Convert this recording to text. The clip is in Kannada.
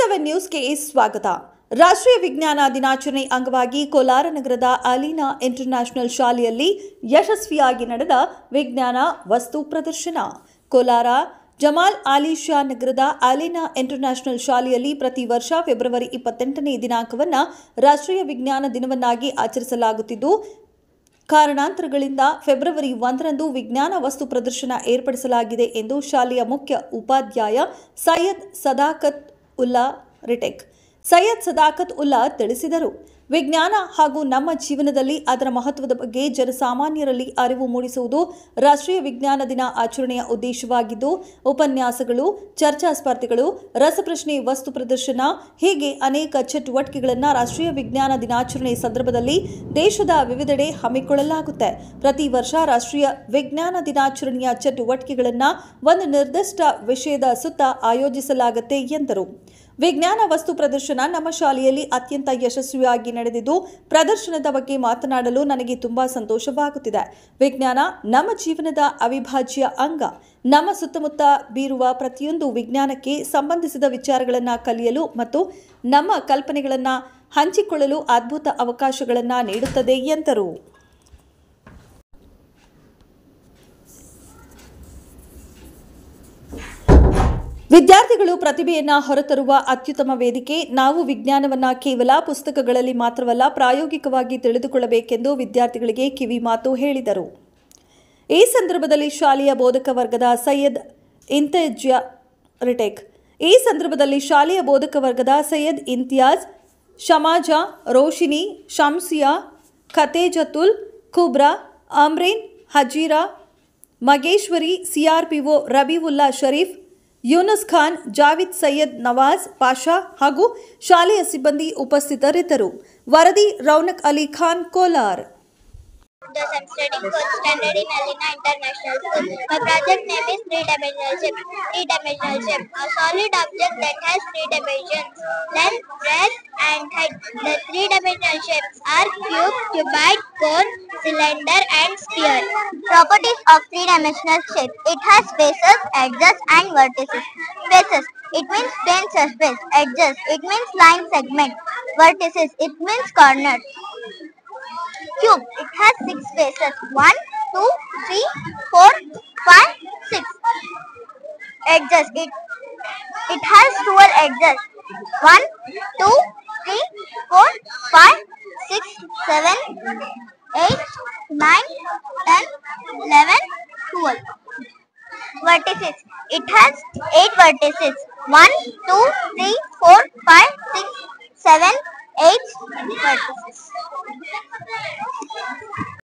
R7 ನ್ಯೂಸ್ಗೆ ಸ್ವಾಗತ. ರಾಷ್ಟ್ರೀಯ ವಿಜ್ಞಾನ ದಿನಾಚರಣೆ ಅಂಗವಾಗಿ ಕೋಲಾರ ನಗರದ ಅಲೀನಾ ಇಂಟರ್ನ್ಯಾಷನಲ್ ಶಾಲೆಯಲ್ಲಿ ಯಶಸ್ವಿಯಾಗಿ ನಡೆದ ವಿಜ್ಞಾನ ವಸ್ತು ಪ್ರದರ್ಶನ. ಕೋಲಾರ ಜಮಾಲ್ ಆಲಿ ಶಾ ನಗರದ ಅಲೀನಾ ಇಂಟರ್ನ್ಯಾಷನಲ್ ಶಾಲೆಯಲ್ಲಿ ಪ್ರತಿ ವರ್ಷ ಫೆಬ್ರವರಿ 28ನೇ ದಿನಾಂಕವನ್ನು ರಾಷ್ಟ್ರೀಯ ವಿಜ್ಞಾನ ದಿನವನ್ನಾಗಿ ಆಚರಿಸಲಾಗುತ್ತಿದ್ದು, ಕಾರಣಾಂತರಗಳಿಂದ ಫೆಬ್ರವರಿ 1ರಂದು ವಿಜ್ಞಾನ ವಸ್ತು ಪ್ರದರ್ಶನ ಏರ್ಪಡಿಸಲಾಗಿದೆ ಎಂದು ಶಾಲೆಯ ಮುಖ್ಯ ಉಪಾಧ್ಯಾಯ ಸೈಯದ್ ಸದಾಕತ್ ಉಲ್ಲಾ ತಿಳಿಸಿದರು. ವಿಜ್ಞಾನ ಹಾಗೂ ನಮ್ಮ ಜೀವನದಲ್ಲಿ ಅದರ ಮಹತ್ವದ ಬಗ್ಗೆ ಜನಸಾಮಾನ್ಯರಲ್ಲಿ ಅರಿವು ಮೂಡಿಸುವುದು ರಾಷ್ಟ್ರೀಯ ವಿಜ್ಞಾನ ದಿನ ಆಚರಣೆಯ ಉದ್ದೇಶವಾಗಿದ್ದು, ಉಪನ್ಯಾಸಗಳು, ಚರ್ಚಾ ಸ್ಪರ್ಧೆಗಳು, ರಸಪ್ರಶ್ನೆ, ವಸ್ತು ಪ್ರದರ್ಶನ ಹೀಗೆ ಅನೇಕ ಚಟುವಟಿಕೆಗಳನ್ನು ರಾಷ್ಟ್ರೀಯ ವಿಜ್ಞಾನ ದಿನಾಚರಣೆ ಸಂದರ್ಭದಲ್ಲಿ ದೇಶದ ವಿವಿಧೆಡೆ ಹಮ್ಮಿಕೊಳ್ಳಲಾಗುತ್ತೆ. ಪ್ರತಿ ವರ್ಷ ರಾಷ್ಟ್ರೀಯ ವಿಜ್ಞಾನ ದಿನಾಚರಣೆಯ ಚಟುವಟಿಕೆಗಳನ್ನು ಒಂದು ನಿರ್ದಿಷ್ಟ ವಿಷಯದ ಸುತ್ತ ಆಯೋಜಿಸಲಾಗುತ್ತೆ ಎಂದರು. ವಿಜ್ಞಾನ ವಸ್ತು ಪ್ರದರ್ಶನ ನಮ್ಮ ಶಾಲೆಯಲ್ಲಿ ಅತ್ಯಂತ ಯಶಸ್ವಿಯಾಗಿ ನಡೆದಿದ್ದು, ಪ್ರದರ್ಶನದ ಬಗ್ಗೆ ಮಾತನಾಡಲು ನನಗೆ ತುಂಬಾ ಸಂತೋಷವಾಗುತ್ತಿದೆ. ವಿಜ್ಞಾನ ನಮ್ಮ ಜೀವನದ ಅವಿಭಾಜ್ಯ ಅಂಗ. ನಮ್ಮ ಸುತ್ತಮುತ್ತ ಬೀರುವ ಪ್ರತಿಯೊಂದು ವಿಜ್ಞಾನಕ್ಕೆ ಸಂಬಂಧಿಸಿದ ವಿಚಾರಗಳನ್ನು ಕಲಿಯಲು ಮತ್ತು ನಮ್ಮ ಕಲ್ಪನೆಗಳನ್ನು ಹಂಚಿಕೊಳ್ಳಲು ಅದ್ಭುತ ಅವಕಾಶಗಳನ್ನು ನೀಡುತ್ತದೆ ಎಂದರು. ವಿದ್ಯಾರ್ಥಿಗಳು ಪ್ರತಿಭೆಯನ್ನು ಹೊರತರುವ ಅತ್ಯುತ್ತಮ ವೇದಿಕೆ. ನಾವು ವಿಜ್ಞಾನವನ್ನು ಕೇವಲ ಪುಸ್ತಕಗಳಲ್ಲಿ ಮಾತ್ರವಲ್ಲ, ಪ್ರಾಯೋಗಿಕವಾಗಿ ತಿಳಿದುಕೊಳ್ಳಬೇಕೆಂದು ವಿದ್ಯಾರ್ಥಿಗಳಿಗೆ ಕಿವಿ ಮಾತು ಹೇಳಿದರು. ಈ ಸಂದರ್ಭದಲ್ಲಿ ಶಾಲೆಯ ಬೋಧಕ ವರ್ಗದ ಸೈಯದ್ ಇಂತಿಯಾಜ್, ಶಮಾಜಾ, ರೋಶಿನಿ, ಶಮ್ಸಿಯಾ, ಖತೇಜತುಲ್ ಕುಬ್ರಾ, ಅಮ್ರೀನ್, ಹಜೀರಾ, ಮಗೇಶ್ವರಿ, ಸಿಆರ್ಪಿಒ ರಬೀವುಲ್ಲಾ ಶರೀಫ್, ಯೂನುಸ್ ಖಾನ್, ಜಾವಿದ್ ಸೈಯದ್, ನವಾಜ್ ಪಾಷಾ ಹಾಗೂ ಶಾಲೆಯ ಸಿಬ್ಬಂದಿ ಉಪಸ್ಥಿತರಿದ್ದರು. ವರದಿ Raunak Ali Khan, Kolar. I'm studying 4th standard in Alina International School. My project name is three-dimensional shape. Three-dimensional shape, a solid object that has three dimensions: length, breadth, and height. The three-dimensional shapes are cube, cuboid, cone, cylinder, and sphere. Properties of three-dimensional shape: it has faces, edges, and vertices. Faces: it means plane surface. Edges: it means line segment. Vertices: it means corners. Cube: it has 6 faces: 1, 2, 3, 4, 5, 6. Edges: it has 12 edges: 1, 2, 3, 4, 5, 6, 7, 8, 9, 10, 11, 12. Vertices: it has 8 vertices: 1, 2, 3, 4, 5, 6, 7, 8 vertices.